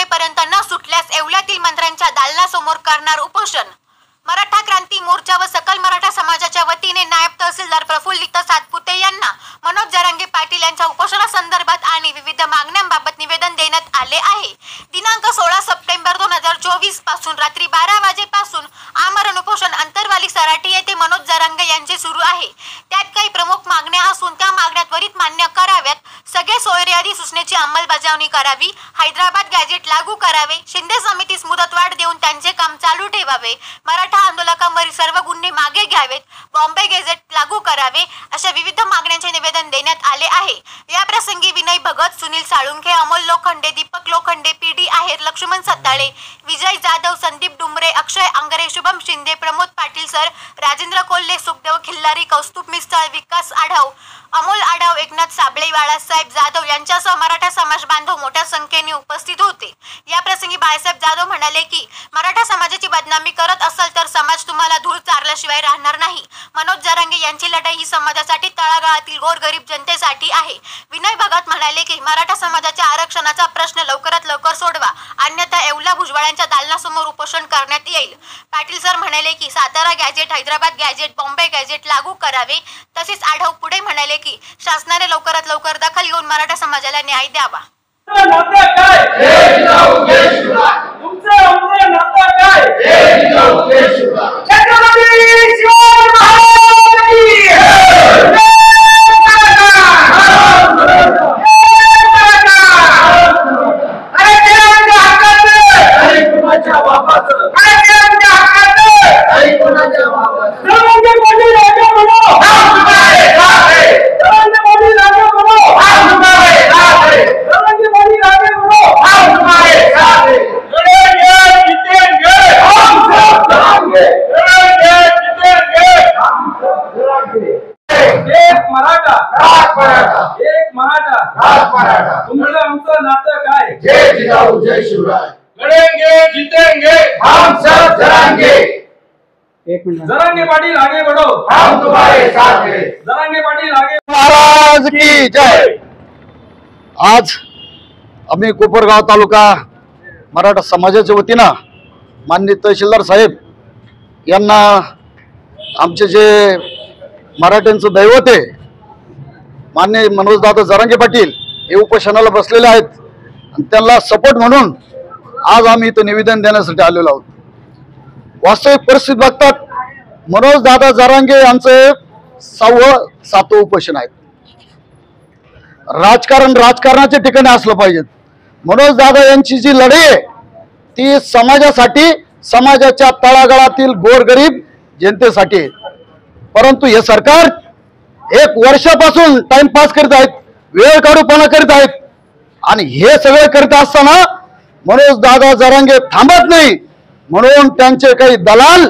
संपेपर्यंत न सुटल्यास येवल्यातील मंत्र्यांच्या दालनासमोर करणार उपोषण। मराठा क्रांती मोर्चा व सकल मराठा समाजाच्या वतीने नायब तहसीलदार प्रफुल्लित सातपुते यांना मनोज जरांगे पाटील यांच्या उपोषणासंदर्भात आणि विविध मागण्यांबाबत निवेदन देण्यात आले आहे। दिनांक 16 सप्टेंबर 2024 पासून रात्री 12 वाजेपासून आमरण उपोषण अंतरवाली सराटी येथे मनोज जरांगे यांचे सुरू आहे। त्यात काही प्रमुख मागण्या असून त्या मागण्या त्वरित मान्य कराव्यात, सगळे सोयरे सूचनेची अंमलबजावणी करावी, हैदराबाद गॅजेट लागू करावे, शिंदे समितीस मुदतवाढ देऊन त्यांचे काम चालू ठेवावे, मराठा आंदोलकांवरील सर्व गुन्हे मागे घ्यावेत, बॉम्बे गॅजेट लागू करावे, अशा विविध मागण्यांचे निवेदन देण्यात आले आहे। या प्रसंगी विनय भगत, सुनील साळुंखे, अमोल लोखंडे, दीपक लोखंडे, पीडी आहेर, लक्ष्मण सत्ताळे, विजय जाधव, संदीप डुमरे, अक्षय अंगरे, शुभम शिंदे, प्रमोद पाटील सर, राजेंद्र कोल्हे, सुखदेव खिल्लारी, कौस्तुभ मिस्ताळ, विकास आढाव, अमोल आढाव, एकनाथ साबळे, बाळासाहेब जाधव यांच्यासह मराठा समाज बांधव मोठ्या संख्येने उपस्थित होते। या प्रसंगी बाळासाहेब जाधव म्हणाले की मराठा समाजाची बदनामी करत असाल तर समाज तुम्हाला धूळ चारल्याशिवाय राहणार नाही। मनोज जरांगे यांची लढाई ही समाजासाठी, तळागाळातील गोरगरीब जनतेसाठी आहे। विनय भगत म्हणाले की मराठा समाजाच्या आरक्षणाचा प्रश्न लवकरात लवकर सोडवा, अन्यथा येवला भुजबळांच्या दालनासमोर उपोषण करण्यात येईल। पाटील सर म्हणाले की Satara gazette, Hyderabad gazette, Bombay gazette लागू करावे। तसेच आढाव पुढे म्हणाले की शासनाने लवकरात लवकर दखल घेऊन मराठा समाजाला न्याय द्यावा। जय शिवराय। लड़ेंगे जीतेंगे हम सब जरांगे। एक मिनट, जरांगे पाटील आगे बढ़ो, हम तुम्हारे साथ हैं। जरांगे पाटील आगे। महाराज की जय। आज आम्ही कोपरगाव तालुका मराठा समाजाच्या वतीनं माननीय तहसीलदार साहेब यांना आमचे जे मराठ्यांचं दैवत आहे माननीय मनोजदादा जरांगे पाटील हे उपोषणाला बसलेले आहेत आणि त्यांना सपोर्ट म्हणून आज आम्ही इथं निवेदन देण्यासाठी आलेलो आहोत। वास्तविक परिस्थिती बघतात मनोजदादा जरांगे यांचं 6व-7व उपोषण आहे। राजकारणाच्या ठिकाणी असलं पाहिजे। मनोजदादा यांची जी लढाई आहे ती समाजासाठी, समाजाच्या तळागाळातील गोरगरीब जनतेसाठी आहे। परंतु हे सरकार 1 वर्षापासून टाइमपास करीत आहेत, वेळ काढूपणा करीत आहेत आणि हे सगळे करीत असताना मनोजदादा जरांगे थांबत नाही। म्हणून त्यांचे काही दलाल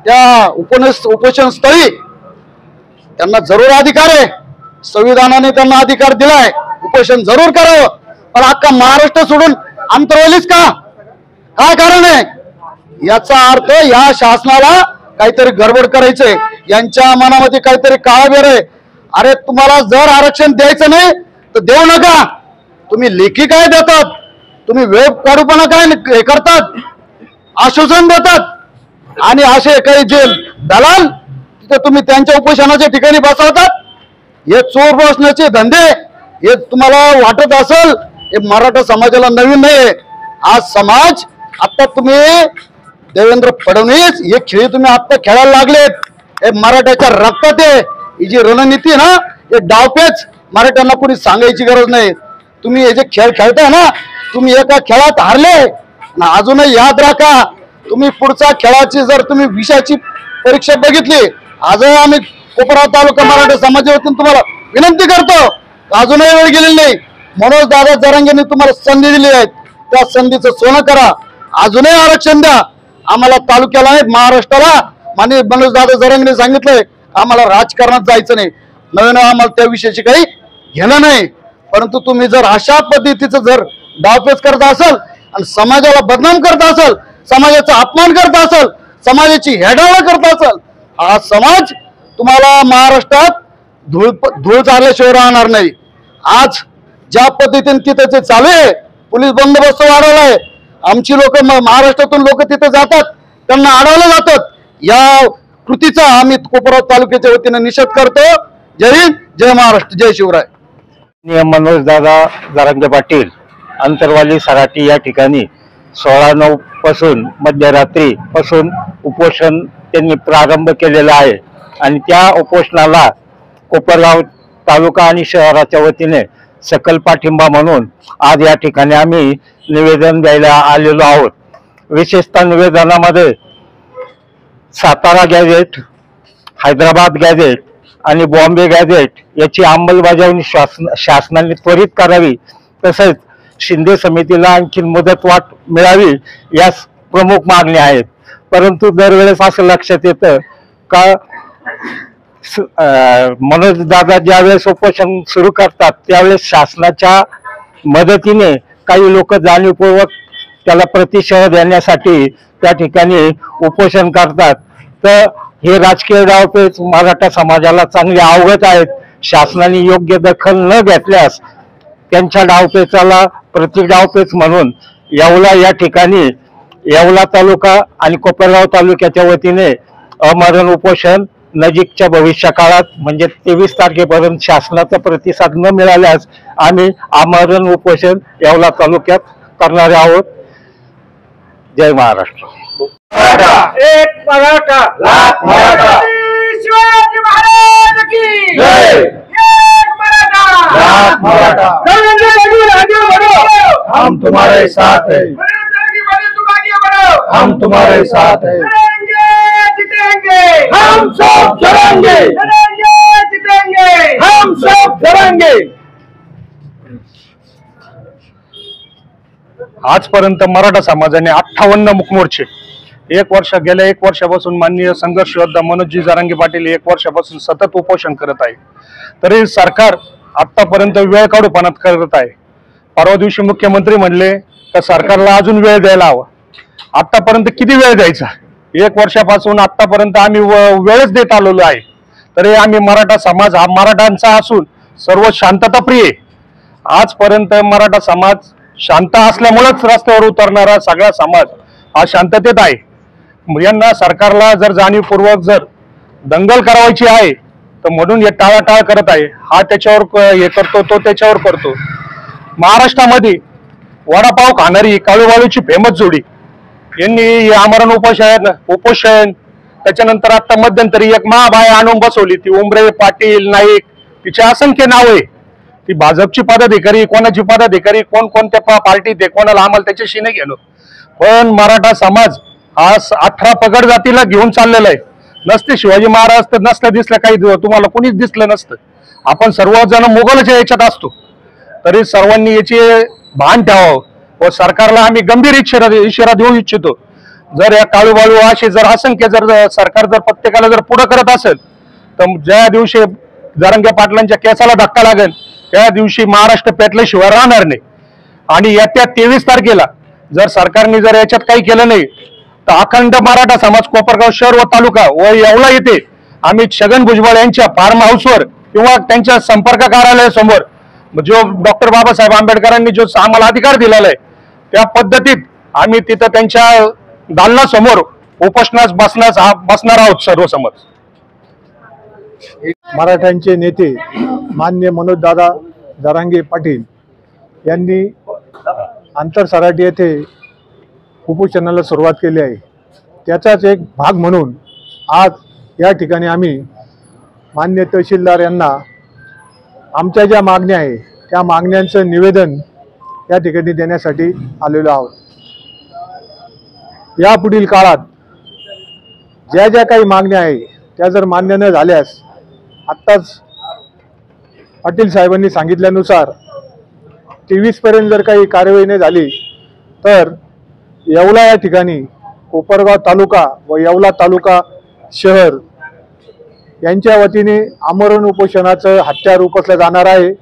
त्या उपोषण स्थळी, त्यांना जरूर अधिकार आहे, संविधानाने त्यांना अधिकार दिलाय, उपोषण जरूर करावं, पण अख्खा महाराष्ट्र सोडून अंतरवलीच का? काय कारण आहे? याचा अर्थ या शासनाला काहीतरी गडबड करायचंय, यांच्या मनामध्ये काहीतरी काळाबेर आहे। अरे तुम्हाला जर आरक्षण द्यायचं नाही तर देऊ नका, तुम्ही लेखी काय देतात, तुम्ही वेळ काढूपणा काय हे करतात, आश्वासन देतात आणि असे काही जे दलाल तिथे तुम्ही त्यांच्या उपोषणाच्या ठिकाणी बसवतात। हे चोर बसण्याचे धंदे हे तुम्हाला वाटत असेल, हे मराठा समाजाला नवीन नाही। आज समाज आता तुम्ही देवेंद्र फडणवीस हे खेळ तुम्ही आता खेळायला लागलेत, हे मराठ्याच्या रक्तात आहे। ही जी रणनीती ना हे डावपेच, मराठ्यांना कोणी सांगायची गरज नाही। तुम्ही हे जे खेळ खेळताय ना, तुम्ही एका खेळात हारले ना, अजूनही याद राखा तुम्ही पुढच्या खेळाची जर तुम्ही विषयाची परीक्षा बघितली, आजही आम्ही कोपरगाव तालुका मराठा समाजावरून तुम्हाला विनंती करतो, अजूनही वेळ गेलेली नाही। मनोजदादा जरांगेंनी तुम्हाला संधी दिली आहे, त्या संधीचं सोनं करा, अजूनही आरक्षण द्या आम्हाला, तालुक्याला नाही महाराष्ट्राला। माननीय मनोजदादा जरांगेंनी सांगितलंय आम्हाला राजकारणात जायचं नाही, नवीन आम्हाला त्या विषयाची काही घेणं नाही। परंतु तुम्ही जर अशा पद्धतीचं जर डावपेच करत असाल आणि समाजाला बदनाम करत असाल, समाजाचा अपमान करत असाल, समाजाची हेडावळ करत असाल, हा समाज तुम्हाला महाराष्ट्रात धूळ चारल्याशिवाय राहणार नाही। आज ज्या पद्धतीने तिथे ते चालू आहे पोलीस बंदोबस्त वाढवलाय. आमची लोक महाराष्ट्रातून लोक तिथे जातात, त्यांना अडवलं जातात. या कृतीचा आम्ही कोपरगाव तालुक्याच्या वतीने निषेध करतो. जय हिंद, जय महाराष्ट्र, जय शिवराय. मनोज दादा जरांगे पाटील अंतरवाली सराटी या ठिकाणी 16/9 पासून मध्यरात्री पासून उपोषण त्यांनी प्रारंभ केलेला आहे आणि त्या उपोषणाला कोपरगाव तालुका आणि शहराच्या वतीने सकल पाठिंबा म्हणून आज या ठिकाणी आम्ही निवेदन द्यायला आलेलो आहोत. विशेषतः निवेदनामध्ये सातारा गॅझेट, हैदराबाद गॅझेट आणि बॉम्बे गॅझेट याची अंमलबजावणी शासनाने त्वरित करावी, तसेच शिंदे समितीला आणखी मुदतवाढ मिळावी या प्रमुख मागण्या आहेत. परंतु दरवेळेस असं लक्षात येतं का मनोज दादा ज्यावेळेस उपोषण सुरू करतात त्यावेळेस शासनाच्या मदतीने काही लोक जाणीवपूर्वक त्याला प्रतिशय देण्यासाठी त्या ठिकाणी उपोषण करतात. तर हे राजकीय डावपेच मराठा समाजाला चांगले अवगत आहेत. शासनाने योग्य दखल न घेतल्यास त्यांच्या डावपेचाला प्रति डावपेच म्हणून येवला या ठिकाणी येवला तालुका आणि कोपरगाव तालुक्याच्या वतीने अमरण उपोषण नजीकच्या भविष्य काळात म्हणजे 23 तारखेपर्यंत शासनाचा प्रतिसाद न मिळाल्यास आम्ही आमरण उपोषण येवला तालुक्यात करणार आहोत. जय महाराष्ट्र. एक मराठा, लाख मराठा. शिवाजी महाराज की जय. एक मराठा, लाख मराठा. हम तुम्हारे साथ हैं, हम तुम्हारे साथ हैं. हम सब लड़ेंगे, हम सब लड़ेंगे. आजपर्यंत मराठा समाजाने 58 मुकमोर्चे गेल्या एक वर्षापासून माननीय संघर्ष योद्धा मनोजजी जरांगे पाटील 1 वर्षापासून सतत उपोषण करत आहे. तरी सरकार आतापर्यंत वेळ काढूपणात करत आहे. परवा दिवशी मुख्यमंत्री म्हणले तर सरकारला अजून वेळ द्यायला हवा. आतापर्यंत किती वेळ द्यायचा? 1 वर्षापासून आतापर्यंत आम्ही वेळच देत आलेलो आहे. तरी आम्ही मराठा समाज हा मराठांचा असून सर्व शांतताप्रिय. आजपर्यंत मराठा समाज शांत असल्यामुळेच रस्त्यावर उतरणारा सगळा समाज हा शांततेत आहे. यांना सरकारला जर जाणीवपूर्वक जर दंगल करायची आहे तर म्हणून हे टाळाटाळ करत आहे. हा त्याच्यावर हे करतो, तो त्याच्यावर करतो. महाराष्ट्रामध्ये वडापाव खाणारी काळूबाळूची फेमस जोडी यांनी आमरण उपोषण त्याच्यानंतर आता मध्यंतरी एक महाबाय आणून बसवली, ती उमरे पाटील नाईक, तिचे असंख्य नाव आहे. ती भाजपची पदाधिकारी, कोणाची पदाधिकारी, कोणत्या पार्टीत आहे, कोणाला आम्हाला त्याच्याशी नाही घेणं. पण मराठा समाज हा 18 पगड जातीला घेऊन चाललेला आहे. नसते शिवाजी महाराज तर नसलं दिसलं काही तुम्हाला कोणीच दिसलं नसतं. आपण सर्वजण मोगलच्या याच्यात असतो. तरी सर्वांनी याची भान ठेवावं व सरकारला आम्ही गंभीर इशारा देऊ इच्छितो. जर या काळूबाळू असे जर असंख्य जर सरकार जर प्रत्येकाला जर पुढे करत असेल तर ज्या दिवशी जरांगे पाटलांच्या केसाला धक्का लागेल त्या दिवशी महाराष्ट्र पेटल्याशिवाय राहणार नाही. आणि येत्या 23 तारखेला जर सरकारने जर याच्यात काही केलं नाही तर अखंड मराठा समाज कोपरगाव शहर व तालुका व येवला येथे आम्ही छगन भुजबळ यांच्या फार्म हाऊसवर किंवा त्यांच्या संपर्क कार्यालयासमोर जो डॉक्टर बाबासाहेब आंबेडकरांनी जो आम्हाला अधिकार दिलेला आहे त्या पद्धतीत आम्ही तिथं त्यांच्या दालनासमोर उपोषणास बसणार आहोत सर्व समाज. मराठ्यांचे नेते माननीय मनोज दादा जरांगे पाटील यांनी आंतर सराटी येथे उपोषणाला सुरुवात केली आहे. त्याचाच एक भाग म्हणून आज या ठिकाणी आम्ही माननीय तहसीलदार यांना आमच्या ज्या मागण्या आहे त्या मागण्यांचं निवेदन या ठिकाणी देण्यासाठी आलेलो आहोत. यापुढील काळात ज्या ज्या काही मागण्या आहे त्या जर मान्य न झाल्यास आत्ताच पाटील साहेबांनी सांगितल्यानुसार 23 पर्यंत जर काही कार्यवाही नाही झाली तर येवला या ठिकाणी कोपरगाव तालुका व येवला तालुका शहर यांच्या वतीने आमरण उपोषणाचं हत्यार उपसलं जाणार आहे.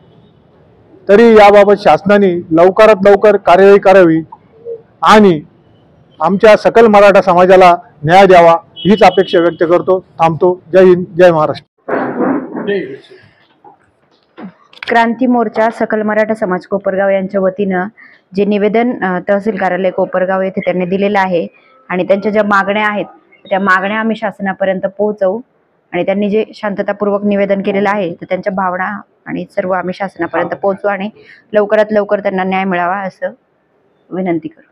तरी याबाबत शासनाने लवकरात लवकर कार्यवाही करावी आणि आमच्या सकल मराठा समाजाला न्याय द्यावा हीच अपेक्षा व्यक्त करतो. थांबतो. जय हिंद, जय महाराष्ट्र. क्रांती मोर्चा सकल मराठा समाज कोपरगाव यांच्या वतीनं जे निवेदन तहसील कार्यालय कोपरगाव येथे त्यांनी दिलेलं आहे आणि त्यांच्या ज्या मागण्या आहेत त्या मागण्या आम्ही शासनापर्यंत पोहोचवू आणि त्यांनी जे शांततापूर्वक निवेदन केलेलं आहे तर त्यांच्या भावना आणि सर्व आम्ही शासनापर्यंत पोहोचू आणि लवकरात लवकर त्यांना न्याय मिळावा असं विनंती करू.